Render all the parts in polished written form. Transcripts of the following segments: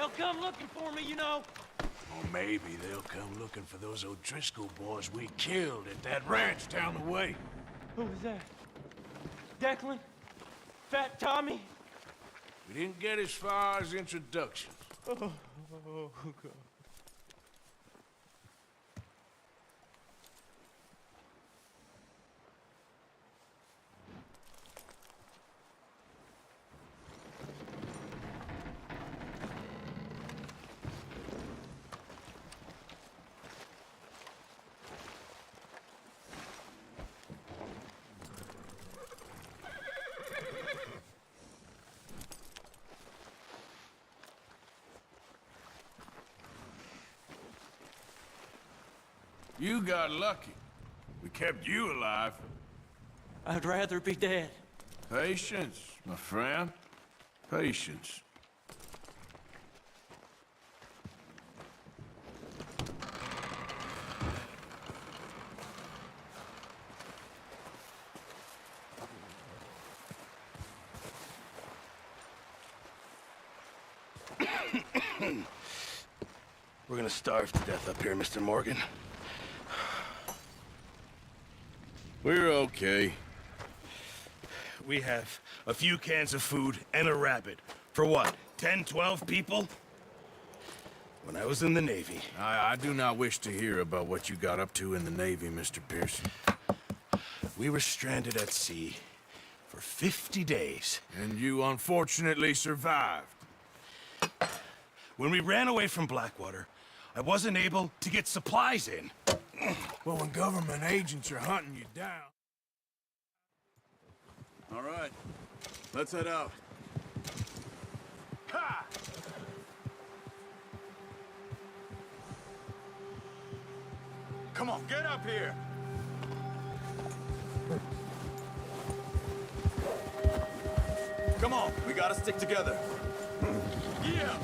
They'll come looking for me, you know. Or maybe they'll come looking for those O'Driscoll boys we killed at that ranch down the way. Who was that? Declan? Fat Tommy? We didn't get as far as introductions. Oh, God. You got lucky. We kept you alive. I'd rather be dead. Patience, my friend. Patience. We're gonna starve to death up here, Mr. Morgan. We're okay. We have a few cans of food and a rabbit. For what, 10, 12 people? When I was in the Navy... I do not wish to hear about what you got up to in the Navy, Mr. Pearson. We were stranded at sea for 50 days. And you unfortunately survived. When we ran away from Blackwater, I wasn't able to get supplies in. Well, when government agents are hunting you down... All right, let's head out. Ha! Come on, get up here! Come on, we gotta stick together. Yeah!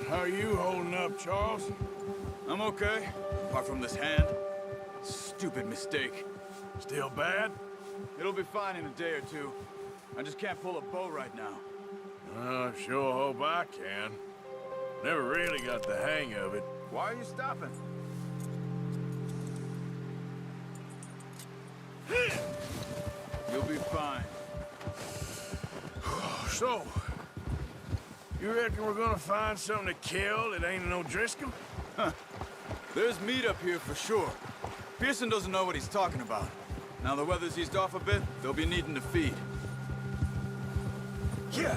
How are you holding up, Charles? I'm okay, apart from this hand. Stupid mistake. Still bad? It'll be fine in a day or two. I just can't pull a bow right now. Sure hope I can. Never really got the hang of it. Why are you stopping? You'll be fine. So, you reckon we're gonna find something to kill that ain't an O'Driscoll? Huh. There's meat up here for sure. Pearson doesn't know what he's talking about. Now the weather's eased off a bit, they'll be needing to feed. Yeah.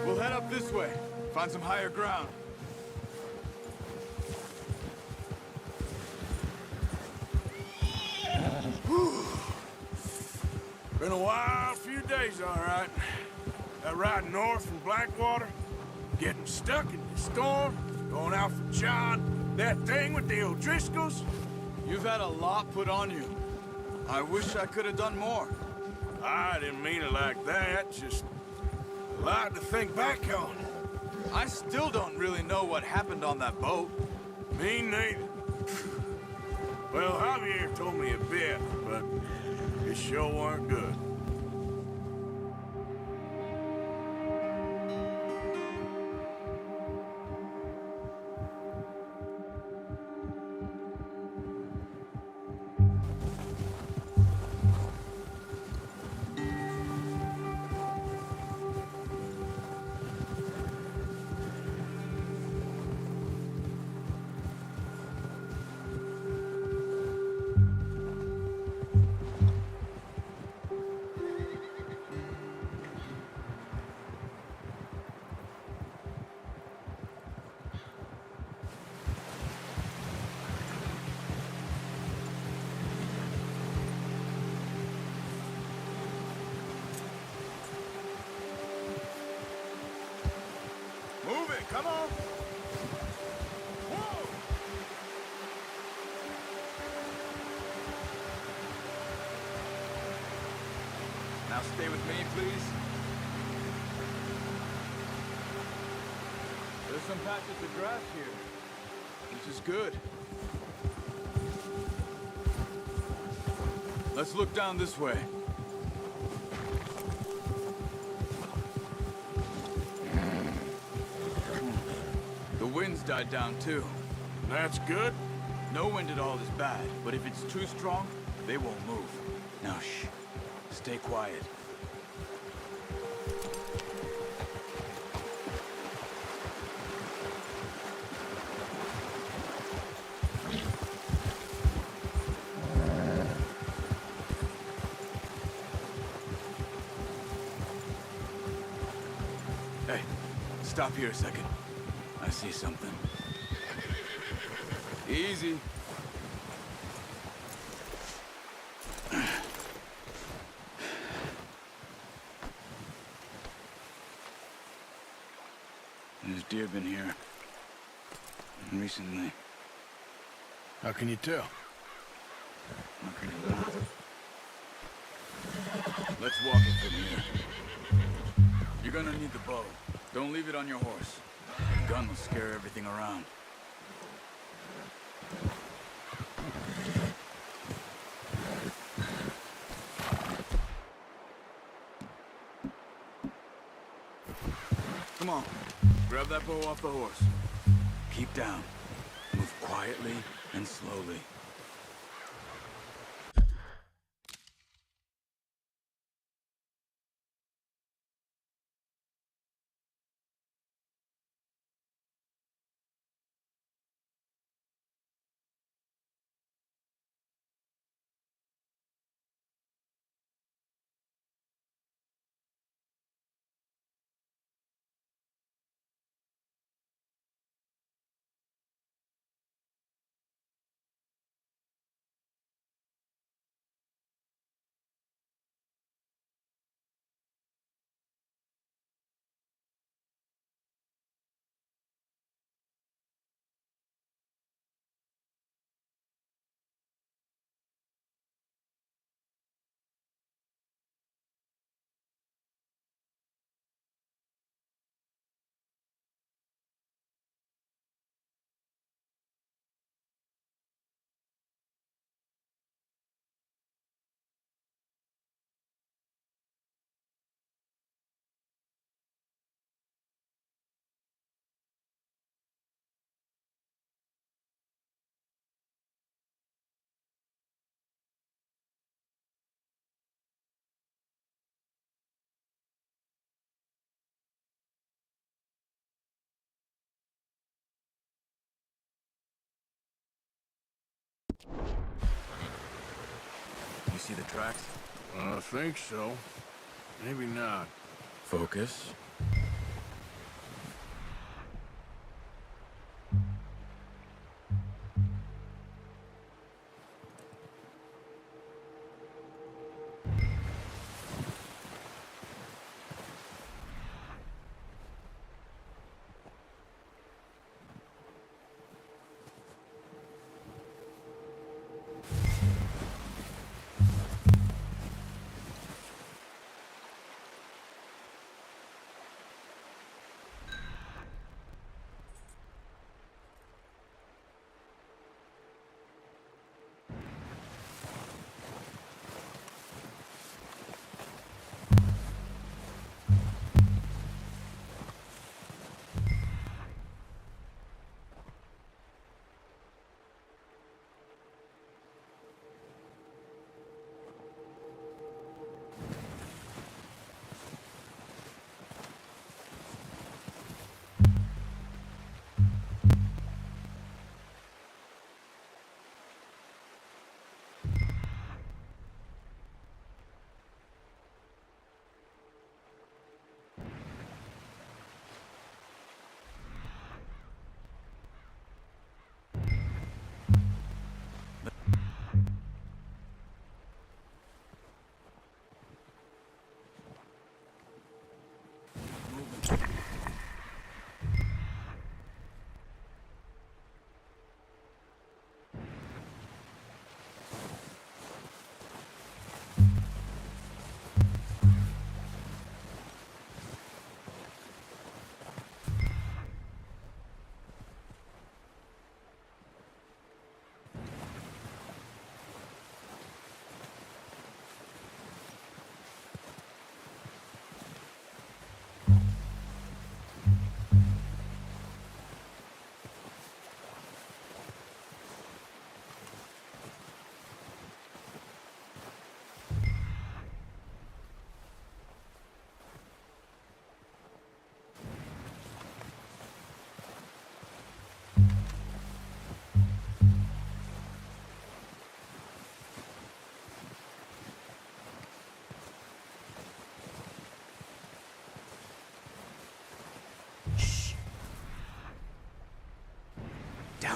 We'll head up this way, find some higher ground. Been a wild few days, all right. That ride north from Blackwater, getting stuck in the storm, going out for John, that thing with the O'Driscolls. You've had a lot put on you. I wish I could have done more. I didn't mean it like that, just a lot to think back on. I still don't really know what happened on that boat. Me neither. Well, Javier told me a bit, but it sure weren't good. Now stay with me, please. There's some patches of grass here, which is good. Let's look down this way. The wind's died down too. That's good. No wind at all is bad, but if it's too strong, they won't move. Now shh. Stay quiet. Hey, stop here a second. I see something. Easy. There's deer been here. Recently. How can you tell? How can you not? Let's walk it from here. You're gonna need the bow. Don't leave it on your horse. The gun will scare everything around. Come on. Grab that bow off the horse. Keep down. Move quietly and slowly. You see the tracks? I think so. Maybe not. Focus.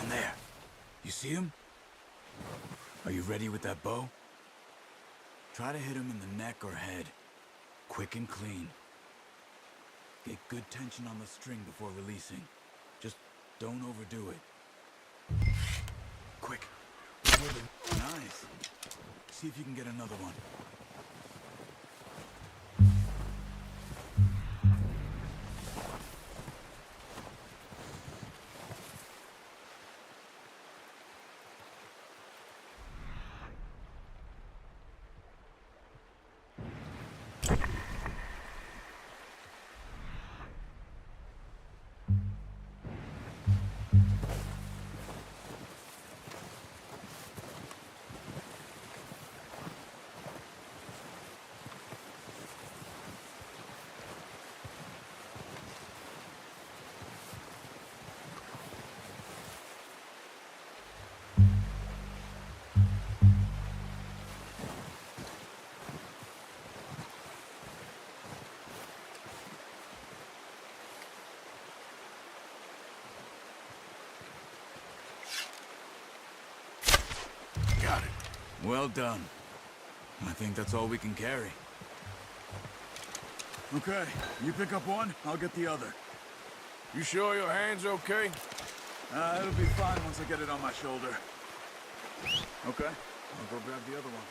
Down there. You see him? Are you ready with that bow? Try to hit him in the neck or head. Quick and clean. Get good tension on the string before releasing. Just don't overdo it. Quick. Nice. See if you can get another one. Got it. Well done. I think that's all we can carry. Okay, you pick up one, I'll get the other. You sure your hand's okay? It'll be fine once I get it on my shoulder. Okay, I'll go grab the other one.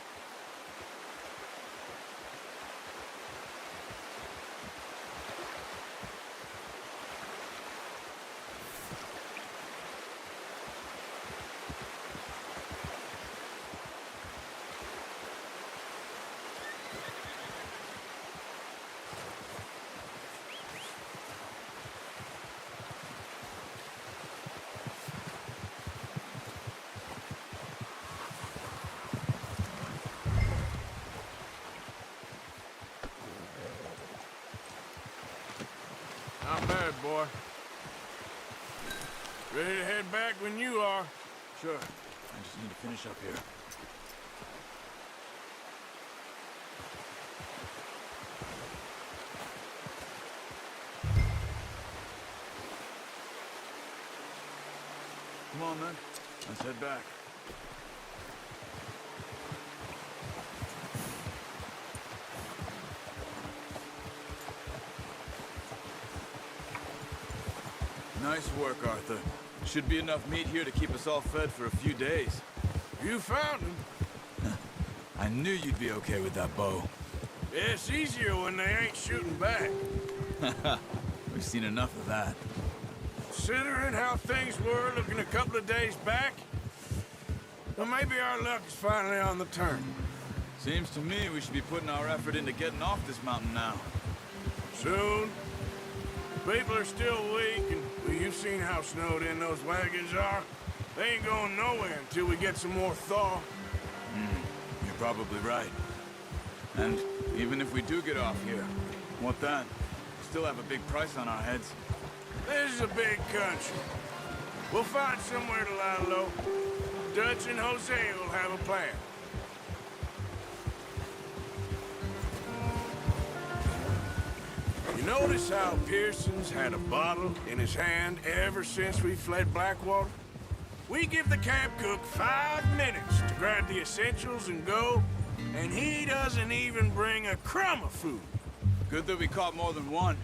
Not bad, boy. Ready to head back when you are. Sure, I just need to finish up here. Come on, then. Let's head back. Nice work, Arthur. Should be enough meat here to keep us all fed for a few days. You found him. I knew you'd be okay with that bow. Yeah, it's easier when they ain't shooting back. We've seen enough of that. Considering how things were looking a couple of days back, well, maybe our luck is finally on the turn. Seems to me we should be putting our effort into getting off this mountain now. Soon. People are still weak, and well, you've seen how snowed in those wagons are. They ain't going nowhere until we get some more thaw. You're probably right. And even if we do get off here, what then? We still have a big price on our heads. This is a big country. We'll find somewhere to lie low. Dutch and Jose will have a plan. You notice how Pearson's had a bottle in his hand ever since we fled Blackwater? We give the camp cook 5 minutes to grab the essentials and go, and he doesn't even bring a crumb of food. Good that we caught more than one.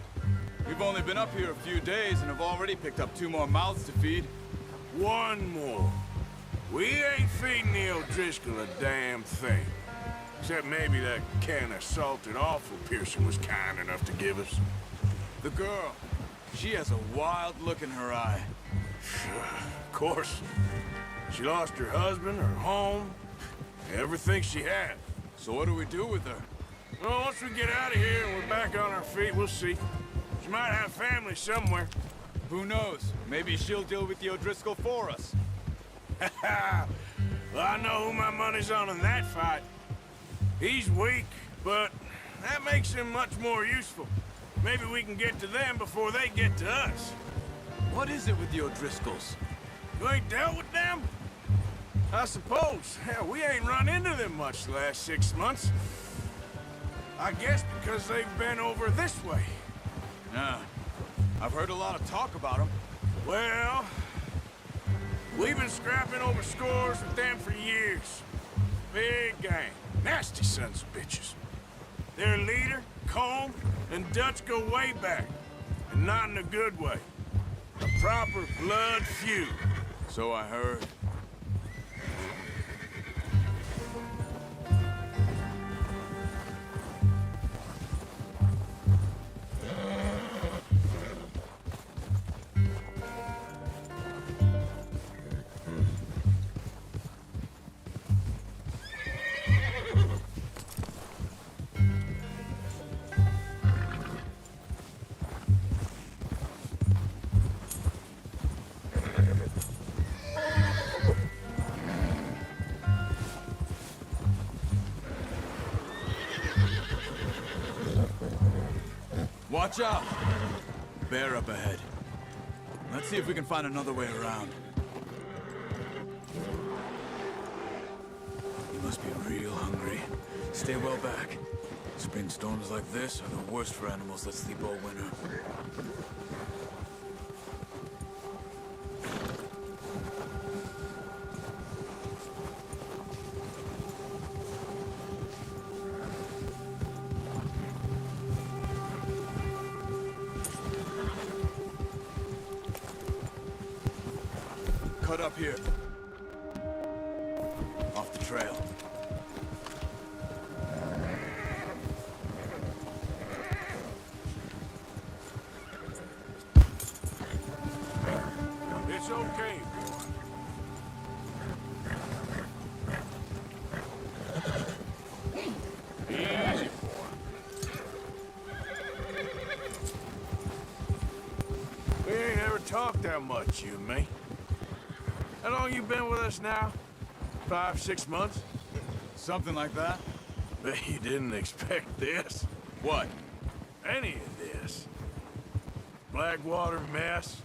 We've only been up here a few days and have already picked up 2 more mouths to feed. One more. We ain't feeding the O'Driscoll a damn thing. Except maybe that can of salted offal Pearson was kind enough to give us. The girl, she has a wild look in her eye. Of course. She lost her husband, her home, everything she had. So what do we do with her? Well, once we get out of here and we're back on our feet, we'll see. She might have family somewhere. Who knows? Maybe she'll deal with the O'Driscoll for us. Well, I know who my money's on in that fight. He's weak, but that makes him much more useful. Maybe we can get to them before they get to us. What is it with the O'Driscolls? You ain't dealt with them? I suppose. Hell, we ain't run into them much the last 6 months. I guess because they've been over this way. Yeah. I've heard a lot of talk about them. Well, We've been scrapping over scores with them for years. Big gang. Nasty sons of bitches. Their leader, Colm, and Dutch go way back. And not in a good way. A proper blood feud. So I heard. Watch out! Bear up ahead. Let's see if we can find another way around. You must be real hungry. Stay well back. Spring storms like this are the worst for animals that sleep all winter. Cut up here. Off the trail. It's okay, boy. Easy, boy. We ain't ever talked that much, you and me. How long you been with us now? 5, 6 months? Something like that? Bet you didn't expect this. What? Any of this. Blackwater mess.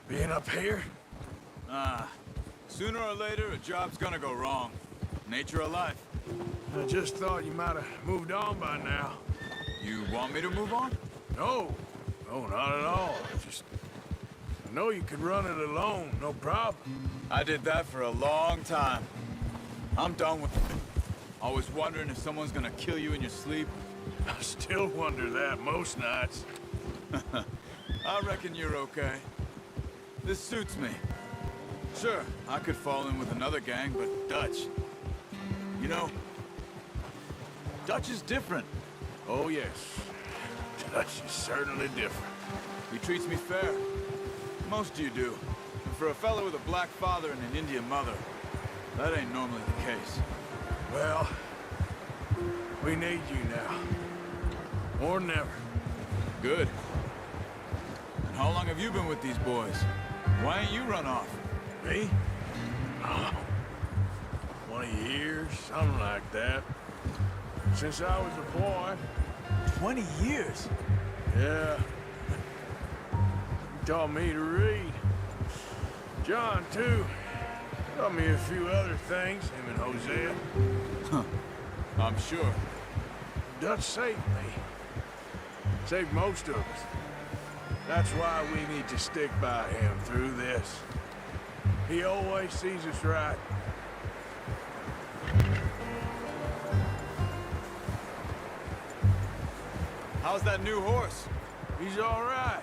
Being up here? Sooner or later, a job's gonna go wrong. Nature of life. I just thought you might have moved on by now. You want me to move on? No. No, not at all. I know you could run it alone, no problem. I did that for a long time. I'm done with it. Always wondering if someone's gonna kill you in your sleep. I still wonder that most nights. I reckon you're okay. This suits me. Sure, I could fall in with another gang, but Dutch... You know, Dutch is different. Oh, yes. Dutch is certainly different. He treats me fair. Most of you do. And for a fellow with a black father and an Indian mother, that ain't normally the case. Well, we need you now. More than ever. Good. And how long have you been with these boys? Why ain't you run off? Me? Oh, 20 years, something like that. Since I was a boy. 20 years? Yeah. He taught me to read. John, too. Taught me a few other things, him and Hosea. Huh. I'm sure. Dutch saved me. Saved most of us. That's why we need to stick by him through this. He always sees us right. How's that new horse? He's all right.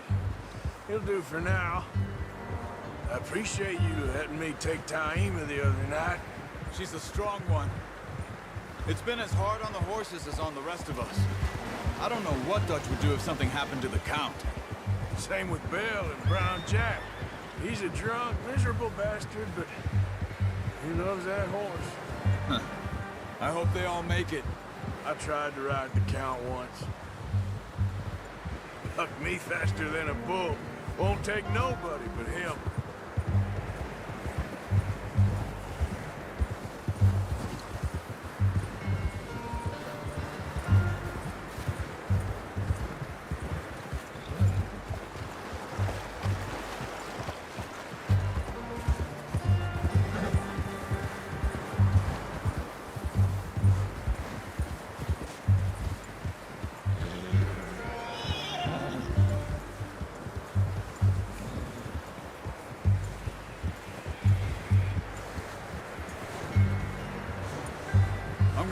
He'll do for now. I appreciate you letting me take Taima the other night. She's a strong one. It's been as hard on the horses as on the rest of us. I don't know what Dutch would do if something happened to the Count. Same with Bill and Brown Jack. He's a drunk, miserable bastard, but he loves that horse. Huh. I hope they all make it. I tried to ride the Count once. Bucked me faster than a bull. Won't take nobody but him.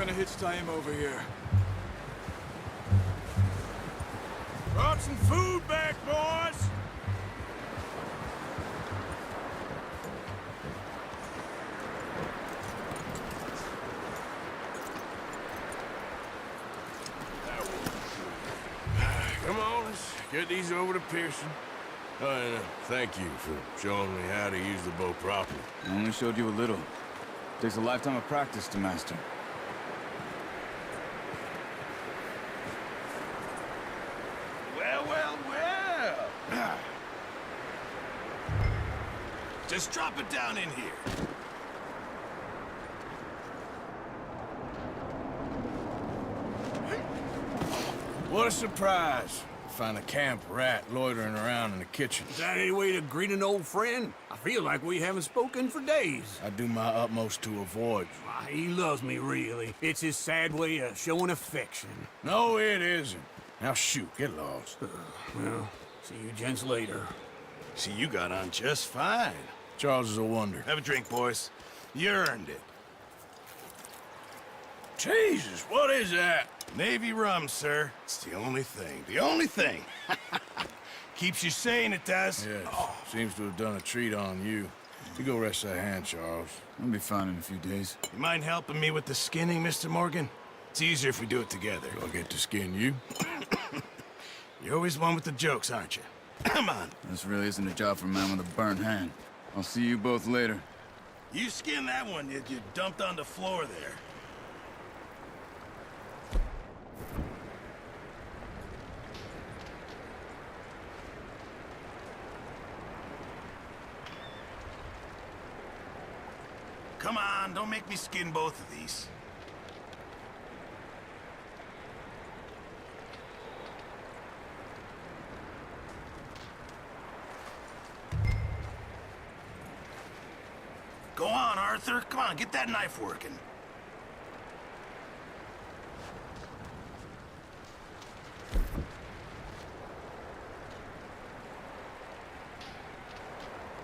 gonna hitch tie him over here. Brought some food back, boys! Come on, let's get these over to Pearson. Oh, and thank you for showing me how to use the bow properly. I only showed you a little. Takes a lifetime of practice to master. Well, well, well. Just drop it down in here. What a surprise. Find a camp rat loitering around in the kitchen. Is that any way to greet an old friend? I feel like we haven't spoken for days. I do my utmost to avoid you. Why, he loves me, really. It's his sad way of showing affection. No, it isn't. Now shoot, get lost. Well, see you gents later. See, you got on just fine. Charles is a wonder. Have a drink, boys. You earned it. Jesus, what is that? Navy rum, sir. It's the only thing. The only thing. Keeps you sane, it does. Yes, seems to have done a treat on you. You go rest that hand, Charles. I'll be fine in a few days. You mind helping me with the skinning, Mr. Morgan? It's easier if we do it together. Do I get to skin you? You're always one with the jokes, aren't you? Come on. This really isn't a job for a man with a burnt hand. I'll see you both later. You skin that one you dumped on the floor there. Come on, don't make me skin both of these. Go on, Arthur. Come on, get that knife working.